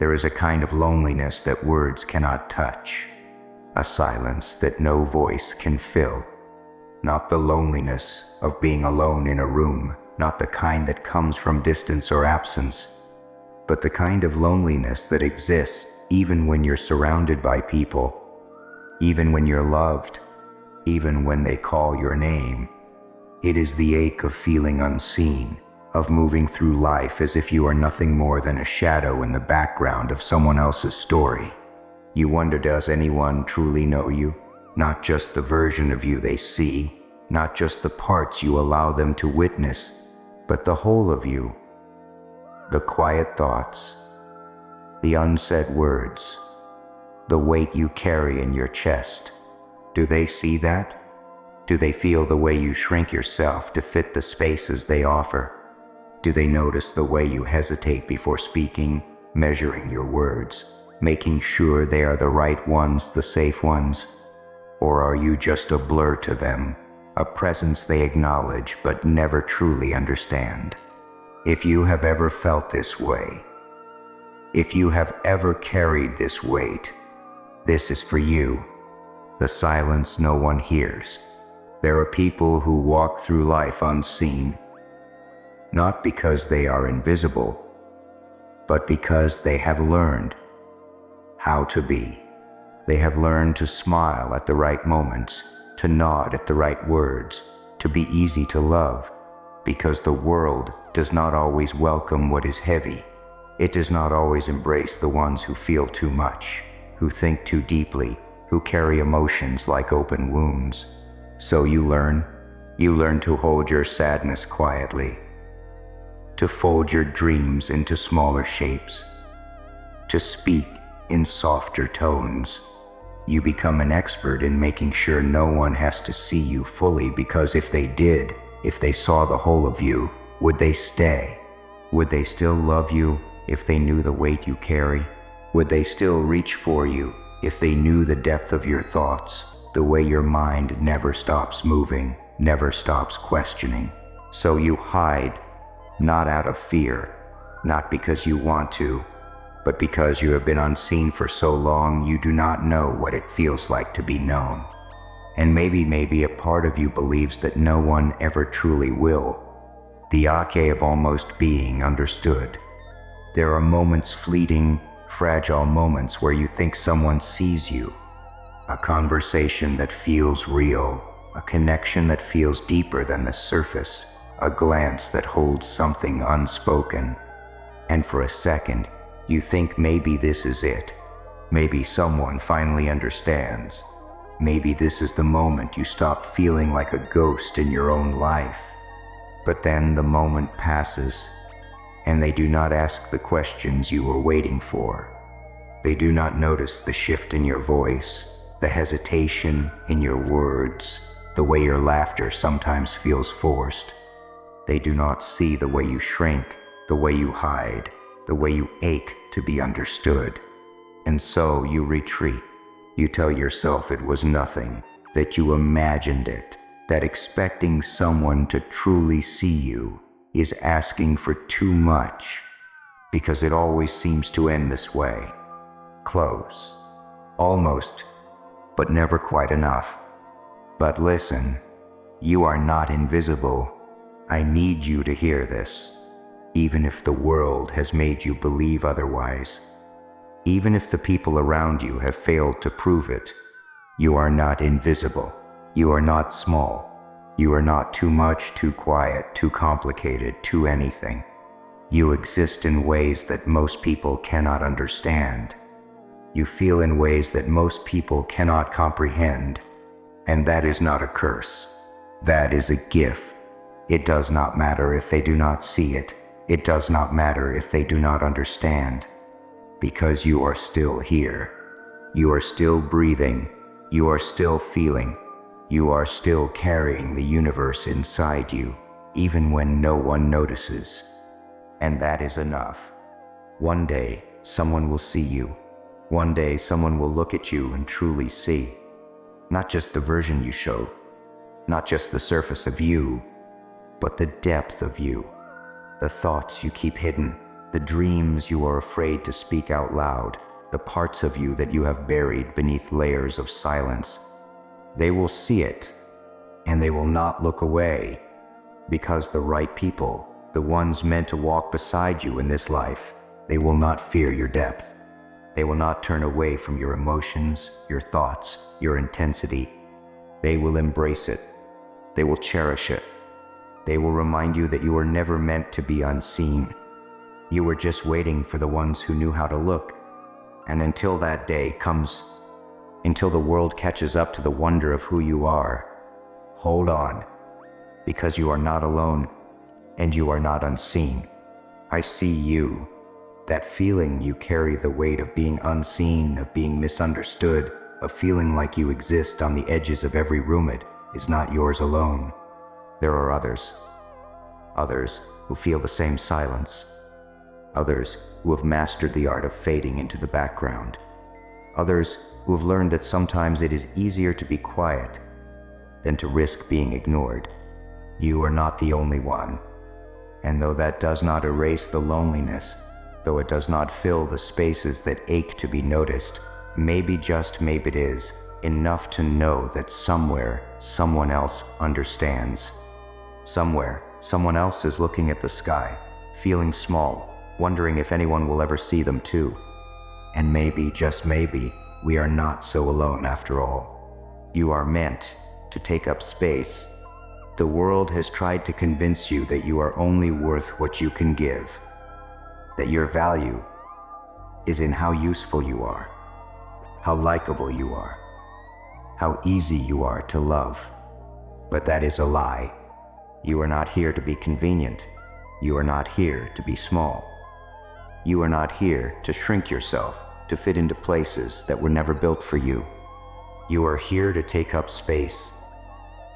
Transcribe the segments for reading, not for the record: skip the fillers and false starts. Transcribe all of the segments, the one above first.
There is a kind of loneliness that words cannot touch, a silence that no voice can fill. Not the loneliness of being alone in a room, not the kind that comes from distance or absence, but the kind of loneliness that exists even when you're surrounded by people, even when you're loved, even when they call your name. It is the ache of feeling unseen, of moving through life as if you are nothing more than a shadow in the background of someone else's story. You wonder, does anyone truly know you? Not just the version of you they see, not just the parts you allow them to witness, but the whole of you. The quiet thoughts, the unsaid words, the weight you carry in your chest. Do they see that? Do they feel the way you shrink yourself to fit the spaces they offer? Do they notice the way you hesitate before speaking, measuring your words, making sure they are the right ones, the safe ones? Or are you just a blur to them, a presence they acknowledge but never truly understand? If you have ever felt this way, if you have ever carried this weight, this is for you. The silence no one hears. There are people who walk through life unseen, not because they are invisible, but because they have learned how to be. They have learned to smile at the right moments, to nod at the right words, to be easy to love, because the world does not always welcome what is heavy. It does not always embrace the ones who feel too much, who think too deeply, who carry emotions like open wounds. So you learn to hold your sadness quietly, to fold your dreams into smaller shapes, to speak in softer tones. You become an expert in making sure no one has to see you fully, because if they did, if they saw the whole of you, would they stay? Would they still love you if they knew the weight you carry? Would they still reach for you if they knew the depth of your thoughts, the way your mind never stops moving, never stops questioning? So you hide, not out of fear, not because you want to, but because you have been unseen for so long you do not know what it feels like to be known. And maybe a part of you believes that no one ever truly will. The ache of almost being understood. There are moments, fleeting, fragile moments, where you think someone sees you. A conversation that feels real, a connection that feels deeper than the surface, a glance that holds something unspoken. And for a second, you think maybe this is it. Maybe someone finally understands. Maybe this is the moment you stop feeling like a ghost in your own life. But then the moment passes, and they do not ask the questions you were waiting for. They do not notice the shift in your voice, the hesitation in your words, the way your laughter sometimes feels forced. They do not see the way you shrink, the way you hide, the way you ache to be understood. And so you retreat. You tell yourself it was nothing, that you imagined it, that expecting someone to truly see you is asking for too much, because it always seems to end this way. Close. Almost, but never quite enough. But listen, you are not invisible. I need you to hear this, even if the world has made you believe otherwise. Even if the people around you have failed to prove it, you are not invisible. You are not small. You are not too much, too quiet, too complicated, too anything. You exist in ways that most people cannot understand. You feel in ways that most people cannot comprehend. And that is not a curse. That is a gift. It does not matter if they do not see it. It does not matter if they do not understand. Because you are still here. You are still breathing. You are still feeling. You are still carrying the universe inside you, even when no one notices. And that is enough. One day, someone will see you. One day, someone will look at you and truly see. Not just the version you show, not just the surface of you, but the depth of you. The thoughts you keep hidden, the dreams you are afraid to speak out loud, the parts of you that you have buried beneath layers of silence. They will see it, and they will not look away, because the right people, the ones meant to walk beside you in this life, they will not fear your depth. They will not turn away from your emotions, your thoughts, your intensity. They will embrace it. They will cherish it. They will remind you that you were never meant to be unseen. You were just waiting for the ones who knew how to look. And until that day comes, until the world catches up to the wonder of who you are, hold on, because you are not alone, and you are not unseen. I see you. That feeling you carry, the weight of being unseen, of being misunderstood, of feeling like you exist on the edges of every room, it is not yours alone. There are others who feel the same silence, others who have mastered the art of fading into the background, others who have learned that sometimes it is easier to be quiet than to risk being ignored. You are not the only one, and though that does not erase the loneliness, though it does not fill the spaces that ache to be noticed, maybe, just maybe, it is enough to know that somewhere, someone else understands. Somewhere, someone else is looking at the sky, feeling small, wondering if anyone will ever see them too. And maybe, just maybe, we are not so alone after all. You are meant to take up space. The world has tried to convince you that you are only worth what you can give, that your value is in how useful you are, how likable you are, how easy you are to love. But that is a lie. You are not here to be convenient. You are not here to be small. You are not here to shrink yourself, to fit into places that were never built for you. You are here to take up space,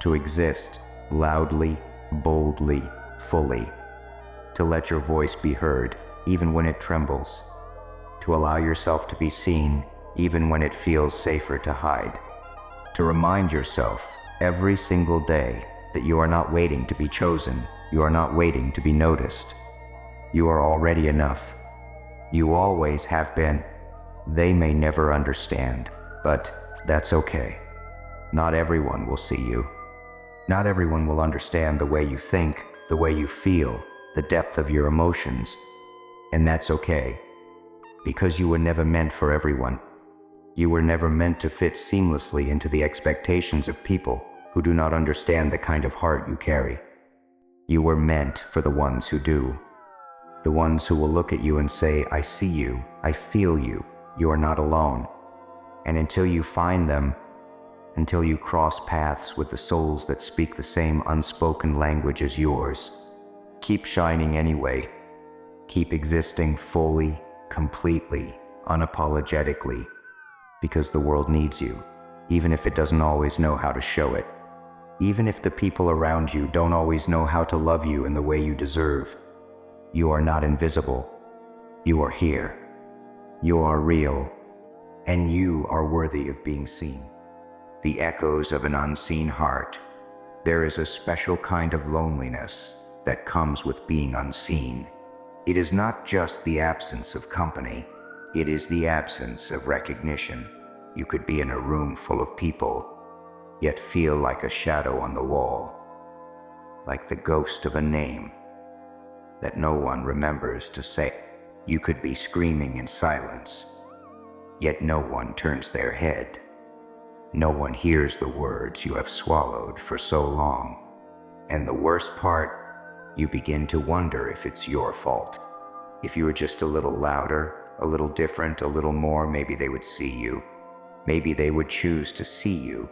to exist loudly, boldly, fully, to let your voice be heard even when it trembles, to allow yourself to be seen even when it feels safer to hide, to remind yourself every single day that you are not waiting to be chosen, you are not waiting to be noticed. You are already enough. You always have been. They may never understand, but that's okay. Not everyone will see you. Not everyone will understand the way you think, the way you feel, the depth of your emotions. And that's okay, because you were never meant for everyone. You were never meant to fit seamlessly into the expectations of people who do not understand the kind of heart you carry. You were meant for the ones who do. The ones who will look at you and say, I see you, I feel you, you are not alone. And until you find them, until you cross paths with the souls that speak the same unspoken language as yours, keep shining anyway. Keep existing fully, completely, unapologetically, because the world needs you, even if it doesn't always know how to show it. Even if the people around you don't always know how to love you in the way you deserve. You are not invisible. You are here. You are real. And you are worthy of being seen. The echoes of an unseen heart. There is a special kind of loneliness that comes with being unseen. It is not just the absence of company. It is the absence of recognition. You could be in a room full of people, yet feel like a shadow on the wall, like the ghost of a name that no one remembers to say. You could be screaming in silence, yet no one turns their head. No one hears the words you have swallowed for so long. And the worst part, you begin to wonder if it's your fault. If you were just a little louder, a little different, a little more, maybe they would see you. Maybe they would choose to see you.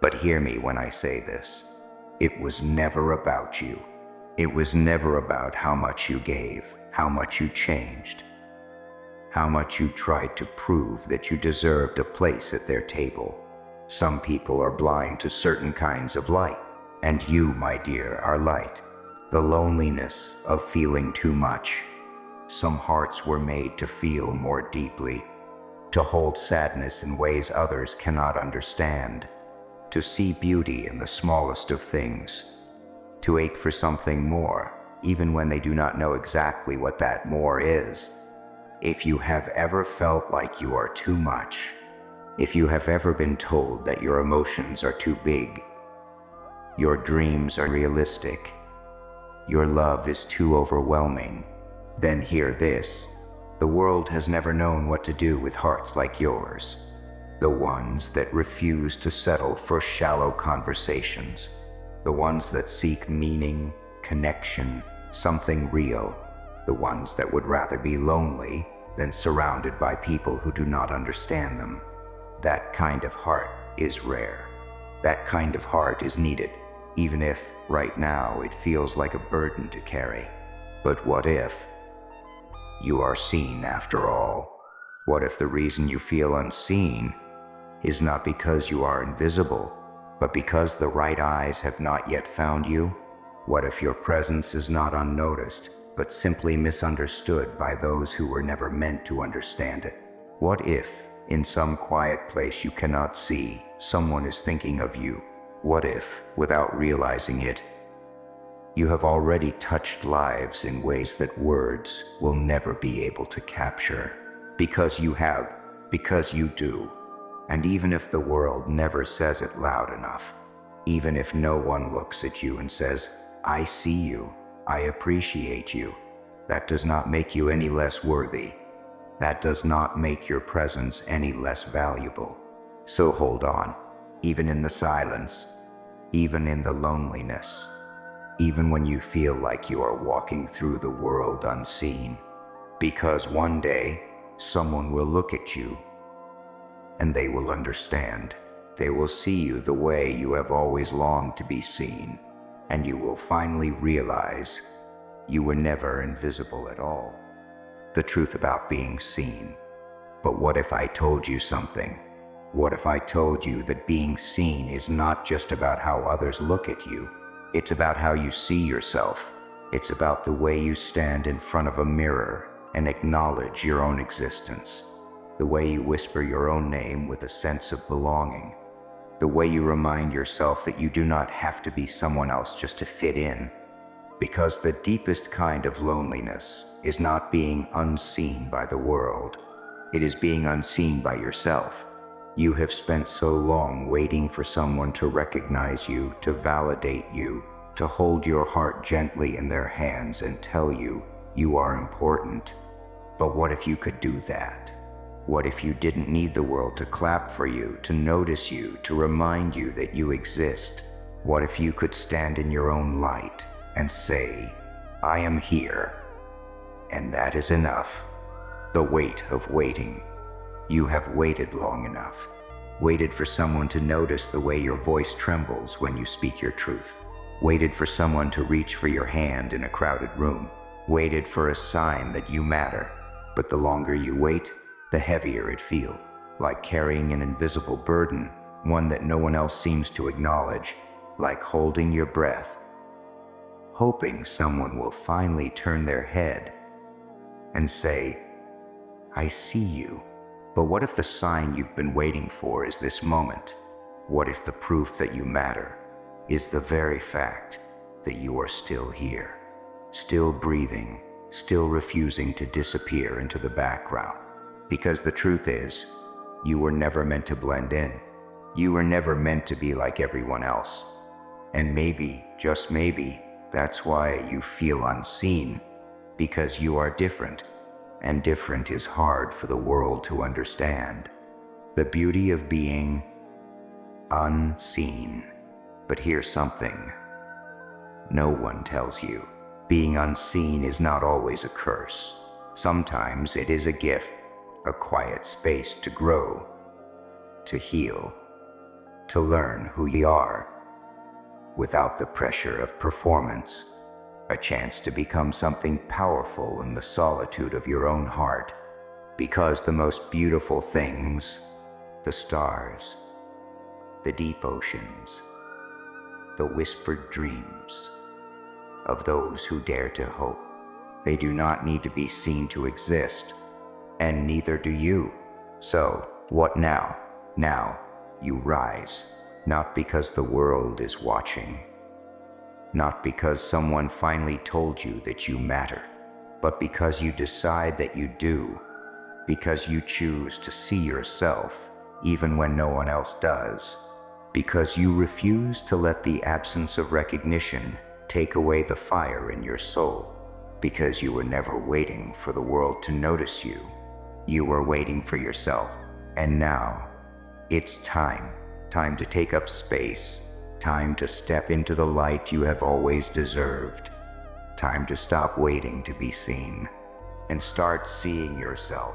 But hear me when I say this. It was never about you. It was never about how much you gave, how much you changed, how much you tried to prove that you deserved a place at their table. Some people are blind to certain kinds of light, and you, my dear, are light. The loneliness of feeling too much. Some hearts were made to feel more deeply, to hold sadness in ways others cannot understand, to see beauty in the smallest of things, to ache for something more, even when they do not know exactly what that more is. If you have ever felt like you are too much, if you have ever been told that your emotions are too big, your dreams are realistic, your love is too overwhelming, then hear this. The world has never known what to do with hearts like yours. The ones that refuse to settle for shallow conversations. The ones that seek meaning, connection, something real. The ones that would rather be lonely than surrounded by people who do not understand them. That kind of heart is rare. That kind of heart is needed, even if, right now, it feels like a burden to carry. But what if you are seen after all? What if the reason you feel unseen is not because you are invisible, but because the right eyes have not yet found you? What if your presence is not unnoticed, but simply misunderstood by those who were never meant to understand it? What if, in some quiet place you cannot see, someone is thinking of you? What if, without realizing it, you have already touched lives in ways that words will never be able to capture? Because you have, because you do. And even if the world never says it loud enough, even if no one looks at you and says, "I see you, I appreciate you," that does not make you any less worthy. That does not make your presence any less valuable. So hold on, even in the silence, even in the loneliness, even when you feel like you are walking through the world unseen. Because one day, someone will look at you and they will understand. They will see you the way you have always longed to be seen, and you will finally realize you were never invisible at all. The truth about being seen. But what if I told you something? What if I told you that being seen is not just about how others look at you? It's about how you see yourself. It's about the way you stand in front of a mirror and acknowledge your own existence. The way you whisper your own name with a sense of belonging. The way you remind yourself that you do not have to be someone else just to fit in. Because the deepest kind of loneliness is not being unseen by the world. It is being unseen by yourself. You have spent so long waiting for someone to recognize you, to validate you, to hold your heart gently in their hands and tell you you are important. But what if you could do that? What if you didn't need the world to clap for you, to notice you, to remind you that you exist? What if you could stand in your own light and say, "I am here," and that is enough? The weight of waiting. You have waited long enough. Waited for someone to notice the way your voice trembles when you speak your truth. Waited for someone to reach for your hand in a crowded room. Waited for a sign that you matter. But the longer you wait, the heavier it feels, like carrying an invisible burden, one that no one else seems to acknowledge, like holding your breath, hoping someone will finally turn their head and say, "I see you." But what if the sign you've been waiting for is this moment? What if the proof that you matter is the very fact that you are still here, still breathing, still refusing to disappear into the background? Because the truth is, you were never meant to blend in. You were never meant to be like everyone else. And maybe, just maybe, that's why you feel unseen, because you are different, and different is hard for the world to understand. The beauty of being unseen. But here's something no one tells you. Being unseen is not always a curse. Sometimes it is a gift, a quiet space to grow, to heal, to learn who you are, without the pressure of performance, a chance to become something powerful in the solitude of your own heart. Because the most beautiful things, the stars, the deep oceans, the whispered dreams of those who dare to hope, they do not need to be seen to exist, and neither do you. So, what now? Now, you rise, not because the world is watching, Not because someone finally told you that you matter, but because you decide that you do, because you choose to see yourself even when no one else does, because you refuse to let the absence of recognition take away the fire in your soul, because you were never waiting for the world to notice you. You were waiting for yourself. And now, it's time to take up space, time to step into the light you have always deserved, time to stop waiting to be seen and start seeing yourself.